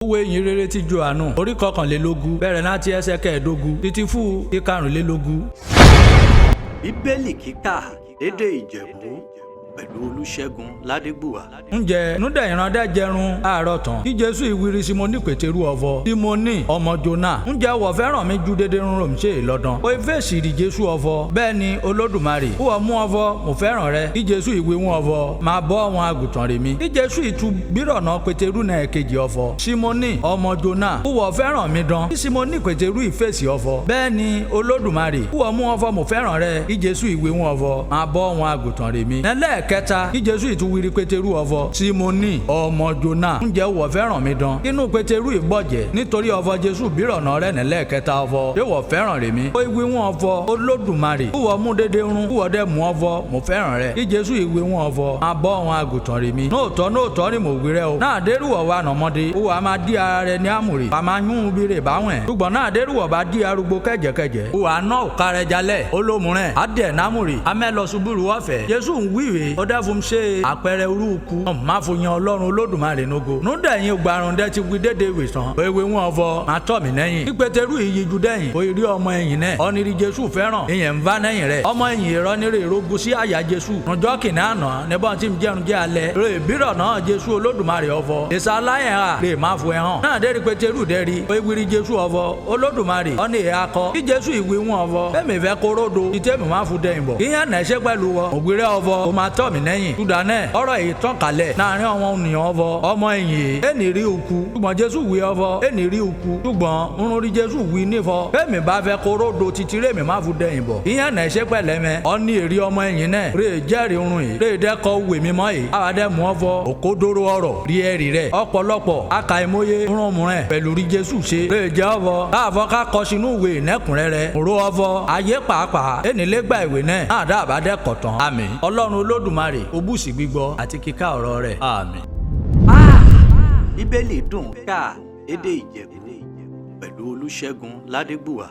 Ìwé ìyìnrere ti Jòhánù orí 21 bẹ̀rẹ̀ láti ẹsẹ̀ 15 títí fún 24. Bíbélì kíkà lédè Ìjẹ̀bú pẹ̀lú Olúṣẹ́gun Ládégbùwà. Ǹjẹ́ núdẹ̀ ìrandẹ́ jẹrun àárọ̀ tán kí Jésù ìwírí Símónì Pétérù ọ̀fọ̀ Símónì ọmọ Jónà ǹjẹ́ wọ̀ fẹ́ràn mi ju dédé rún ròm ṣe lọ́dán ó fèsì rí Jésù ọ̀fọ̀ bẹ́ẹ̀ ni Olódùmarè ó mú ọ̀fọ̀ mo fẹ́ràn rẹ kí Jésù ìwé wọn ọ̀fọ̀ máa bọ́ wọn àgùntàn rẹ̀ mi kí Jésù ìtú bírọ̀nà Pétérù náà kejì ọ̀fọ̀ Símónì ọmọ Jónà ó wọ̀ fẹ́ràn mi dán kí Símónì Pétérù ìfèsì ọ̀fọ̀ bẹ́ẹ̀ ni Olódùmarè ó mú ọ̀fọ̀ mo fẹ́ràn rẹ kí Jésù ìwé wọn ọ̀fọ̀ máa bọ́ wọn àgùntàn rẹ̀ mi kẹta kí Jésù ìtúwìrì Pétérù ọ̀fọ̀ Símónì ọmọ Jónà ǹjẹ́ wọ̀ fẹ́ràn mi dán inú Pétérù ìgbọ̀jẹ̀ nítorí ọ̀fọ̀ Jésù bírọ̀nà rẹ̀ nílẹ̀ kẹta ọ̀fọ̀ ṣé wọ̀ fẹ́ràn rẹ̀ mi ó ìwé wọn ọ̀fọ̀ Olódùmarè wọ̀ mú dédé run wọ̀ dẹ̀ mú ọ̀fọ̀ mo fẹ́ràn rẹ̀ kí Jésù ìwé wọn ọ̀fọ̀ máa bọ́ wọn àgùntàn rẹ̀ mi nóòtọ́ ni mo wí rẹ o náà dérúwọ̀ wa nàmọ́dé ó wà máa dí ara rẹ̀ ní àmùrè wà máa yún bí rè báwẹ̀ ṣùgbọ́n náà dérúwọ̀ bá dí arúgbó kẹ̀jẹ̀kẹ̀jẹ̀ ó wà ná òkà rẹ̀ jalẹ̀ olómùrẹ̀ adẹ̀ námùrè amẹ́lọ́sùbúrú wọ́fẹ̀ Jésù ń wíwèé ó dẹ́ fún ṣe àpẹẹrẹ orúkú má fò yan Ọlọ́run Olódùmarè nógo núdẹ̀yìn gbarun dẹ́ ti wí dédé ìwé tán ewé wọn ọ̀fọ̀ máa tọ̀ mí lẹ́yìn kí Pétérù yìí ju dẹ́yìn ó rí ọmọ ẹ̀yìn náà ọ̀nìrì Jésù fẹ́ràn ìyẹn ń bá lẹ́yìn rẹ̀ ọmọ ẹ̀yìn ìrọ́nìrè ìrógún sí àyà Jésù rúnjọ́ kìnìún àná níbọn tí ń jẹun jẹ́ alẹ́ rè bírọ̀ náà Jésù Olódùmarè ọ̀fọ̀ èsà aláyẹ̀ hà lè má fò ẹ̀ hàn náà dérí Pétérù dẹ́rí ó ìwírí Jésù ọ̀fọ̀ Olódùmarè ọ̀nì ẹ̀ akọ kí Jésù ìwé wọn ọ̀fọ̀ bẹ́ẹ̀ mi fẹ́ kóródo ìtẹ́mi má fò dẹ́yìn bọ̀ ìyẹn nà ṣe pẹ̀lú wọ ògbéré ọ̀fọ̀ ó máa tọ̀ mí lẹ́yìn túdánẹ́ ọ̀rọ̀ yìí tán kalẹ̀ láàrin àwọn ènìyàn ọ̀fọ̀ ọmọ ẹ̀yìn ẹnì rí òkú ṣùgbọ́n Jésù wí ọ̀fọ̀ ẹnì rí òkú ṣùgbọ́n ń rí Jésù wí nífọ̀ bẹ́ẹ̀mi bá fẹ́ kóródo títí rèmi má fún dẹ̀yìn bọ̀ ìyẹn nà ṣe pẹ̀lẹ́ mẹ́ ọ̀ní èrè ọmọ ẹ̀yìn náà rè jẹ́rìí run yìí rè dẹ́kọ̀ wè mímọ́ yìí àwàdẹ́ mú ọ̀fọ̀ òkódóró ọ̀rọ̀ rí ẹ̀rì rẹ̀ ọ̀pọ̀lọpọ̀ akàìmọye rúnmùrẹ̀ pẹ̀lú rí Jésù ṣe rè jẹ́ ọ̀fọ̀ káàfọ̀ ká kọ sínú ìwé nẹ́kùnrẹ́rẹ́ òró ọ̀fọ̀ ayé pàápàá ẹnìlẹ́gbà ìwé náà àdàbàdẹ́ kọ̀tàn àmín Ọlọ́run Olódùmarè ó bùsì gbígbọ́ àti kíkà ọ̀rọ̀ rẹ̀ àmín. Bíbélì dùn ká lédè Ìjẹ̀bú pẹ̀lú Olúṣẹ́gun Ládégbùwà.